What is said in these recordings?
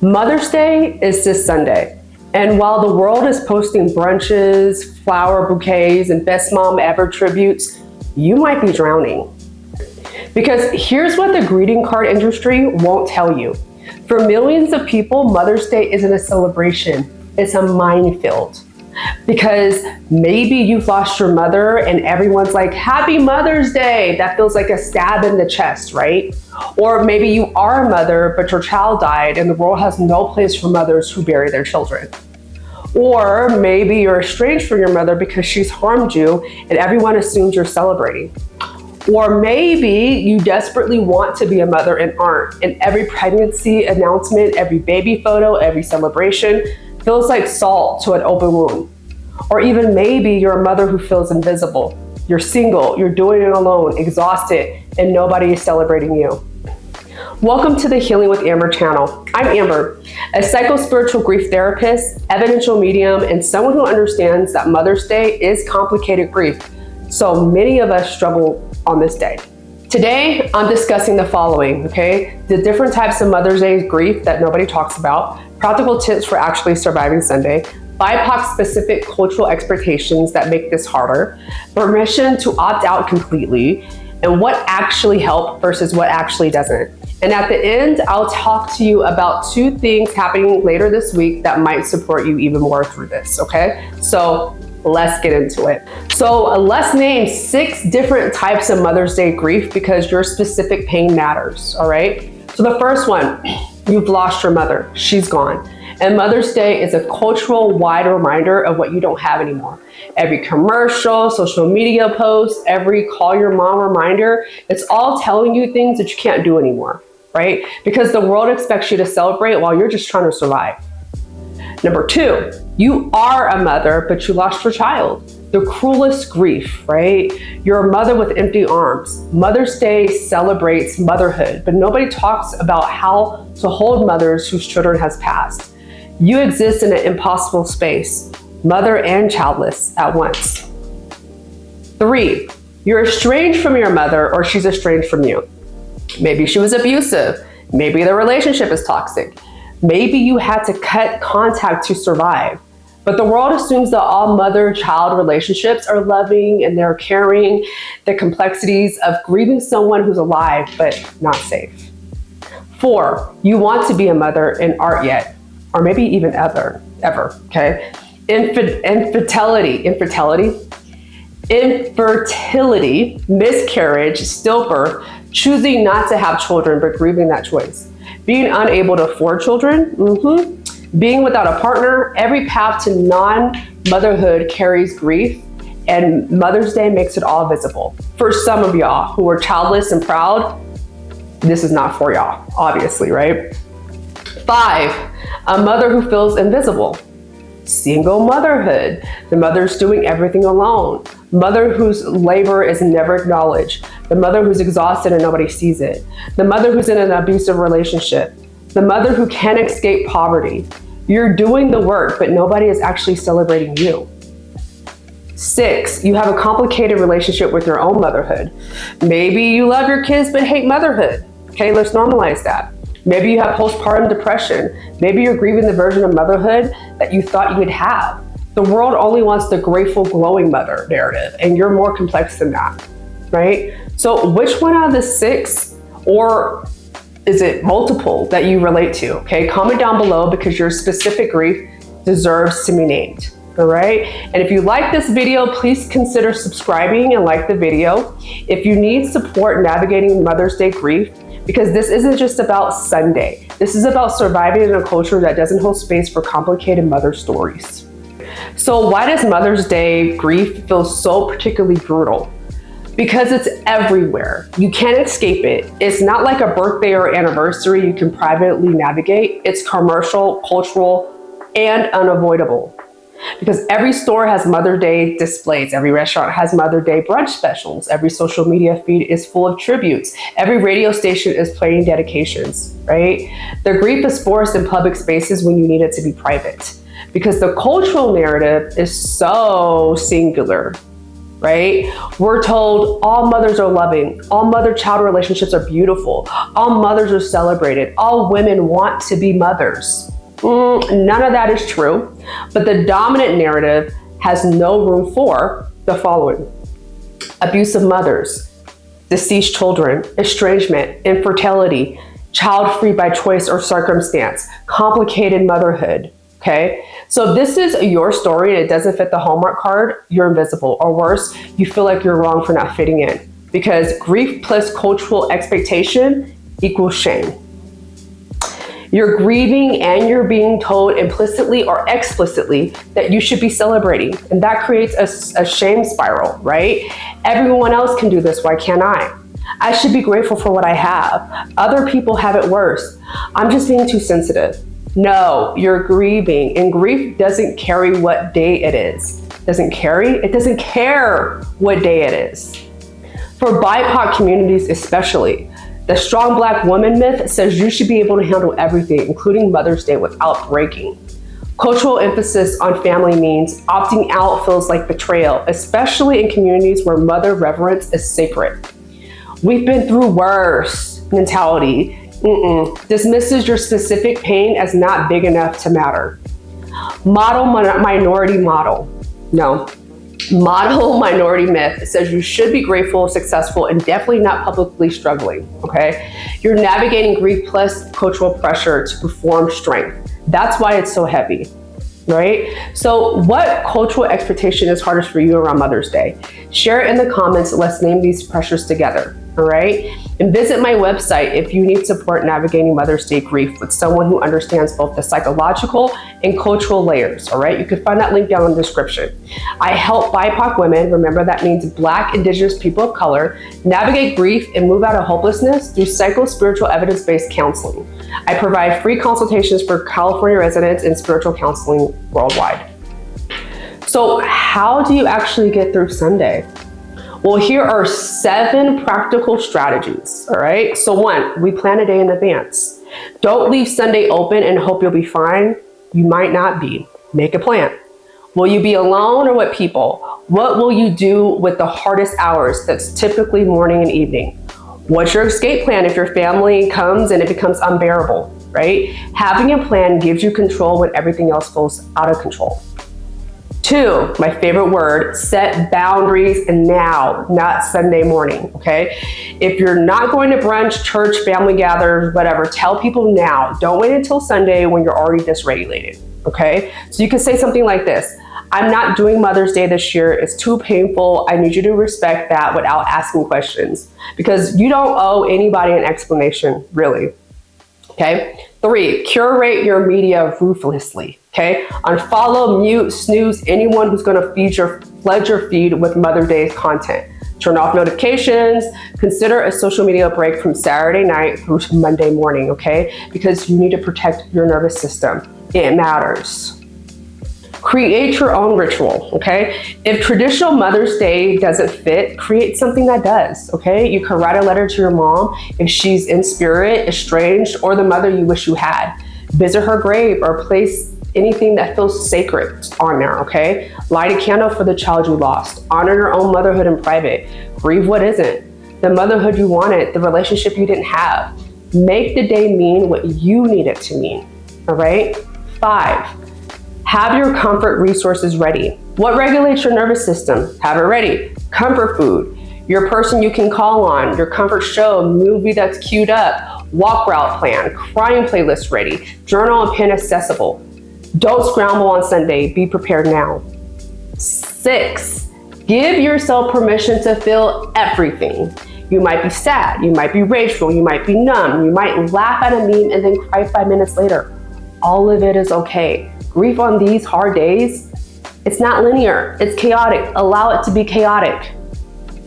Mother's Day is this Sunday. And while the world is posting brunches, flower bouquets, and best mom ever tributes, you might be drowning. Because here's what the greeting card industry won't tell you. For millions of people, Mother's Day isn't a celebration, it's a minefield. Because maybe you've lost your mother and everyone's like, Happy Mother's Day. That feels like a stab in the chest, right? Or maybe you are a mother, but your child died and the world has no place for mothers who bury their children. Or maybe you're estranged from your mother because she's harmed you and everyone assumes you're celebrating. Or maybe you desperately want to be a mother and aren't, and every pregnancy announcement, every baby photo, every celebration feels like salt to an open wound. Or even maybe you're a mother who feels invisible. You're single, you're doing it alone, exhausted, and nobody is celebrating you. Welcome to the Healing with Amber channel. I'm Amber, a psychospiritual grief therapist, evidential medium, and someone who understands that Mother's Day is complicated grief. So many of us struggle on this day. Today, I'm discussing the following, okay? The different types of Mother's Day grief that nobody talks about, practical tips for actually surviving Sunday, BIPOC-specific cultural expectations that make this harder, permission to opt out completely, and what actually helps versus what actually doesn't. And at the end, I'll talk to you about 2 things happening later this week that might support you even more through this, okay? So let's get into it. So let's name 6 different types of Mother's Day grief because your specific pain matters, all right? So the first one, you've lost your mother, she's gone. And Mother's Day is a cultural wide reminder of what you don't have anymore. Every commercial, social media post, every call your mom reminder, it's all telling you things that you can't do anymore, right? Because the world expects you to celebrate while you're just trying to survive. Number 2, you are a mother, but you lost your child. The cruelest grief, right? You're a mother with empty arms. Mother's Day celebrates motherhood, but nobody talks about how to hold mothers whose children has passed. You exist in an impossible space, mother and childless at once. 3, you're estranged from your mother or she's estranged from you. Maybe she was abusive. Maybe the relationship is toxic. Maybe you had to cut contact to survive. But the world assumes that all mother-child relationships are loving and they're caring, the complexities of grieving someone who's alive but not safe. 4, you want to be a mother and aren't yet, or maybe even ever, okay? Infertility, miscarriage, stillbirth, choosing not to have children but grieving that choice. Being unable to afford children, being without a partner, every path to non-motherhood carries grief, and Mother's Day makes it all visible. For some of y'all who are childless and proud, this is not for y'all, obviously, right? 5, a mother who feels invisible. Single motherhood, the mother's doing everything alone. Mother whose labor is never acknowledged. The mother who's exhausted and nobody sees it. The mother who's in an abusive relationship. The mother who can't escape poverty. You're doing the work, but nobody is actually celebrating you. 6, you have a complicated relationship with your own motherhood. Maybe you love your kids but hate motherhood. Okay, let's normalize that. Maybe you have postpartum depression. Maybe you're grieving the version of motherhood that you thought you would have. The world only wants the grateful, glowing mother narrative, and you're more complex than that, right? So which one out of the 6, or is it multiple that you relate to? Okay, comment down below because your specific grief deserves to be named, all right? And if you like this video, please consider subscribing and like the video. If you need support navigating Mother's Day grief, because this isn't just about Sunday. This is about surviving in a culture that doesn't hold space for complicated mother stories. So why does Mother's Day grief feel so particularly brutal? Because it's everywhere. You can't escape it. It's not like a birthday or anniversary you can privately navigate. It's commercial, cultural, and unavoidable. Because every store has Mother's Day displays, every restaurant has Mother's Day brunch specials, every social media feed is full of tributes, every radio station is playing dedications, right? The grief is forced in public spaces when you need it to be private. Because the cultural narrative is so singular. right? We're told all mothers are loving, all mother-child relationships are beautiful, all mothers are celebrated, all women want to be mothers. None of that is true, but the dominant narrative has no room for the following: abusive mothers, deceased children, estrangement, infertility, child free by choice or circumstance, complicated motherhood. Okay, so if this is your story and it doesn't fit the Hallmark card, you're invisible, or worse, you feel like you're wrong for not fitting in, because grief plus cultural expectation equals shame. You're grieving and you're being told implicitly or explicitly that you should be celebrating, and that creates a shame spiral, right? Everyone else can do this, why can't I? I should be grateful for what I have. Other people have it worse. I'm just being too sensitive. No, you're grieving, and grief doesn't carry what day it is. It doesn't care what day it is. For BIPOC communities especially, the strong Black woman myth says you should be able to handle everything, including Mother's Day, without breaking. Cultural emphasis on family means opting out feels like betrayal, especially in communities where mother reverence is sacred. We've been through worse mentality. Dismisses your specific pain as not big enough to matter. Model minority myth says you should be grateful, successful, and definitely not publicly struggling, okay? You're navigating grief plus cultural pressure to perform strength. That's why it's so heavy, right? So what cultural expectation is hardest for you around Mother's Day? Share it in the comments. Let's name these pressures together, all right? And visit my website if you need support navigating Mother's Day grief with someone who understands both the psychological and cultural layers, all right? You can find that link down in the description. I help BIPOC women, remember that means Black, Indigenous people of color, navigate grief and move out of hopelessness through psychospiritual evidence-based counseling. I provide free consultations for California residents and spiritual counseling worldwide. So how do you actually get through Sunday? Well, here are 7 practical strategies, all right? So 1, we plan a day in advance. Don't leave Sunday open and hope you'll be fine. You might not be. Make a plan. Will you be alone or with people? What will you do with the hardest hours? That's typically morning and evening. What's your escape plan if your family comes and it becomes unbearable, right? Having a plan gives you control when everything else goes out of control. 2, my favorite word, set boundaries now, not Sunday morning, okay? If you're not going to brunch, church, family gatherers, whatever, tell people now. Don't wait until Sunday when you're already dysregulated, okay? So you can say something like this: I'm not doing Mother's Day this year. It's too painful. I need you to respect that without asking questions, because you don't owe anybody an explanation, really, okay? 3, curate your media ruthlessly. Okay, unfollow, mute, snooze anyone who's going to flood your feed with Mother's Day content. Turn off notifications. Consider a social media break from Saturday night through Monday morning, okay? Because you need to protect your nervous system. It matters. Create your own ritual, okay? If traditional Mother's Day doesn't fit, create something that does, okay? You can write a letter to your mom if she's in spirit, estranged, or the mother you wish you had. Visit her grave or place anything that feels sacred on there, okay? Light a candle for the child you lost. Honor your own motherhood in private. Grieve what isn't. The motherhood you wanted, the relationship you didn't have. Make the day mean what you need it to mean, all right? 5, have your comfort resources ready. What regulates your nervous system? Have it ready. Comfort food, your person you can call on, your comfort show, movie that's queued up, walk route plan, crying playlist ready, journal and pen accessible. Don't scramble on Sunday, be prepared now. 6, give yourself permission to feel everything. You might be sad, you might be rageful, you might be numb, you might laugh at a meme and then cry 5 minutes later. All of it is okay. Grief on these hard days, it's not linear, it's chaotic. Allow it to be chaotic.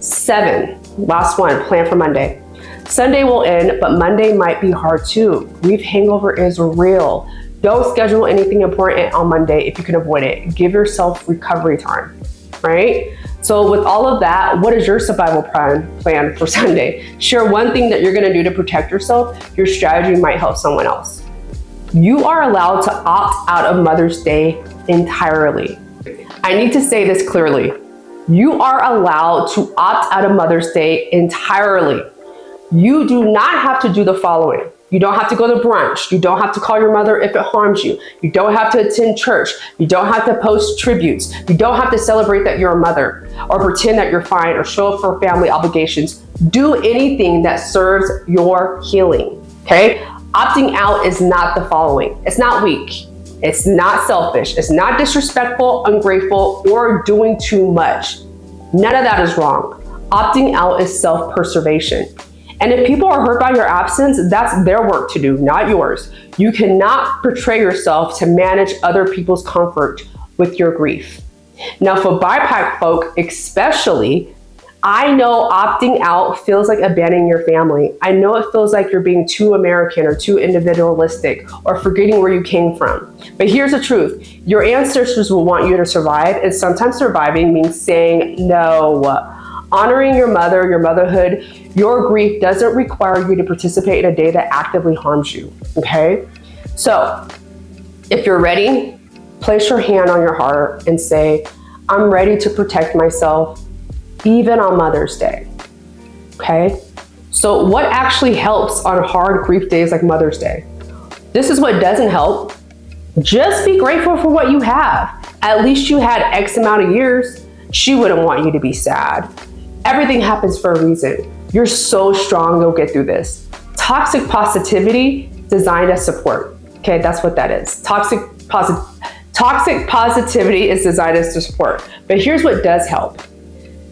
7, last one, plan for Monday. Sunday will end, but Monday might be hard too. Grief hangover is real. Don't schedule anything important on Monday if you can avoid it. Give yourself recovery time, right? So with all of that, what is your survival plan for Sunday? Share one thing that you're gonna do to protect yourself. Your strategy might help someone else. You are allowed to opt out of Mother's Day entirely. I need to say this clearly. You are allowed to opt out of Mother's Day entirely. You do not have to do the following. You don't have to go to brunch. You don't have to call your mother if it harms you. You don't have to attend church. You don't have to post tributes. You don't have to celebrate that you're a mother or pretend that you're fine or show up for family obligations. Do anything that serves your healing, okay? Opting out is not the following. It's not weak. It's not selfish. It's not disrespectful, ungrateful, or doing too much. None of that is wrong. Opting out is self-preservation. And if people are hurt by your absence, that's their work to do, not yours. You cannot portray yourself to manage other people's comfort with your grief. Now, for BIPOC folk especially, I know opting out feels like abandoning your family. I know it feels like you're being too American or too individualistic or forgetting where you came from. But here's the truth. Your ancestors will want you to survive, and sometimes surviving means saying no. Honoring your mother, your motherhood, your grief doesn't require you to participate in a day that actively harms you, okay? So, if you're ready, place your hand on your heart and say, I'm ready to protect myself, even on Mother's Day, okay? So what actually helps on hard grief days like Mother's Day? This is what doesn't help. Just be grateful for what you have. At least you had X amount of years. She wouldn't want you to be sad. Everything happens for a reason. You're so strong, you'll get through this. Toxic positivity designed as support. Okay, that's what that is. Toxic positivity is designed as support. But here's what does help.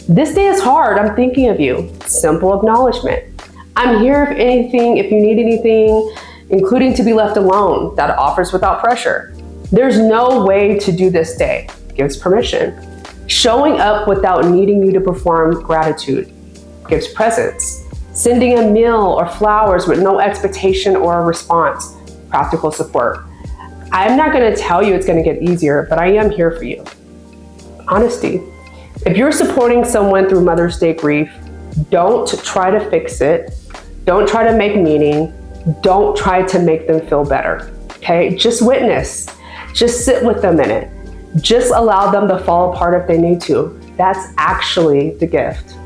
This day is hard, I'm thinking of you. Simple acknowledgement. I'm here if anything, if you need anything, including to be left alone. That offers without pressure. There's no way to do this day. Gives permission. Showing up without needing you to perform gratitude gives presence. Sending a meal or flowers with no expectation or a response, practical support. I'm not going to tell you it's going to get easier, but I am here for you. Honesty. If you're supporting someone through Mother's Day grief, don't try to fix it. Don't try to make meaning. Don't try to make them feel better. Okay? Just witness. Just sit with them in it. Just allow them to fall apart if they need to. That's actually the gift.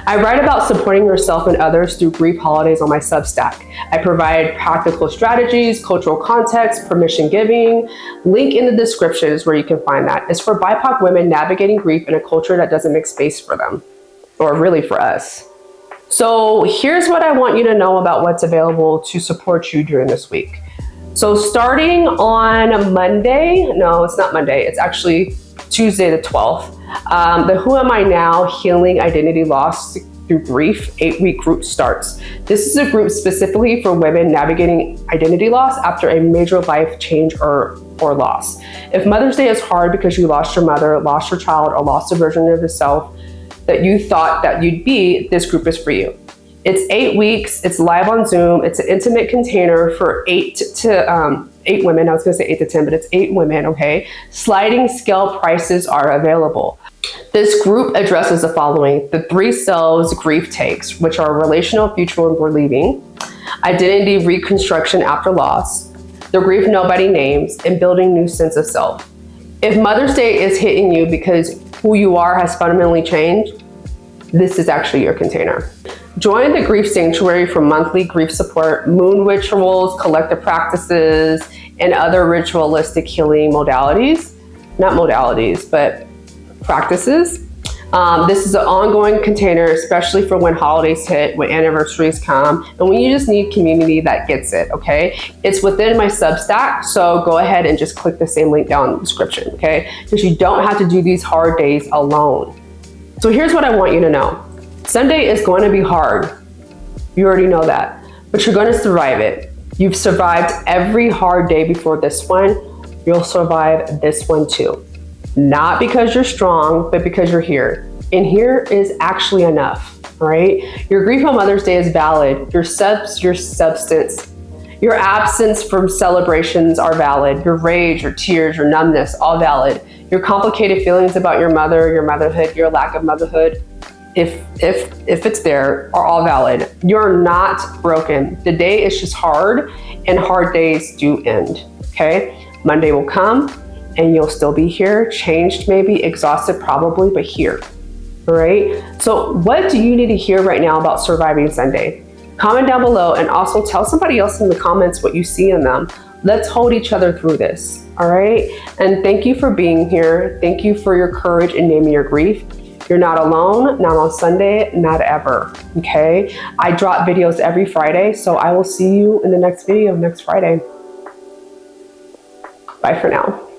I write about supporting yourself and others through grief holidays on my Substack. I provide practical strategies, cultural context, permission giving. Link in the description is where you can find that. It's for BIPOC women navigating grief in a culture that doesn't make space for them, or really for us. So here's what I want you to know about what's available to support you during this week. So starting on Monday, no, it's not Monday, it's actually Tuesday the 12th, the Who Am I Now? Healing Identity Loss Through Grief 8-week group starts. This is a group specifically for women navigating identity loss after a major life change or loss. If Mother's Day is hard because you lost your mother, lost your child, or lost a version of yourself that you thought that you'd be, this group is for you. It's 8 weeks, it's live on Zoom, it's an intimate container for 8 women. I was gonna say 8 to 10, but it's 8 women, okay? Sliding scale prices are available. This group addresses the following: the 3 selves grief takes, which are relational, future, and believing, identity reconstruction after loss, the grief nobody names, and building new sense of self. If Mother's Day is hitting you because who you are has fundamentally changed, this is actually your container. Join the Grief Sanctuary for monthly grief support, moon rituals, collective practices, and other ritualistic healing modalities. Not modalities, but practices. This is an ongoing container, especially for when holidays hit, when anniversaries come, and when you just need community that gets it, okay? It's within my Substack, so go ahead and just click the same link down in the description, okay? Because you don't have to do these hard days alone. So here's what I want you to know. Sunday is going to be hard. You already know that, but you're going to survive it. You've survived every hard day before this one. You'll survive this one too. Not because you're strong, but because you're here. And here is actually enough, right? Your grief on Mother's Day is valid. Your substance, your absence from celebrations are valid. Your rage, your tears, your numbness, all valid. Your complicated feelings about your mother, your motherhood, your lack of motherhood, if it's there, are all valid. You're not broken. The day is just hard, and hard days do end, okay? Monday will come, and you'll still be here, changed maybe, exhausted probably, but here. All right. So what do you need to hear right now about surviving Sunday? Comment down below, and also tell somebody else in the comments what you see in them. Let's hold each other through this. All right. And thank you for being here. Thank you for your courage in naming your grief. You're not alone, not on Sunday, not ever. Okay. I drop videos every Friday, so I will see you in the next video next Friday. Bye for now.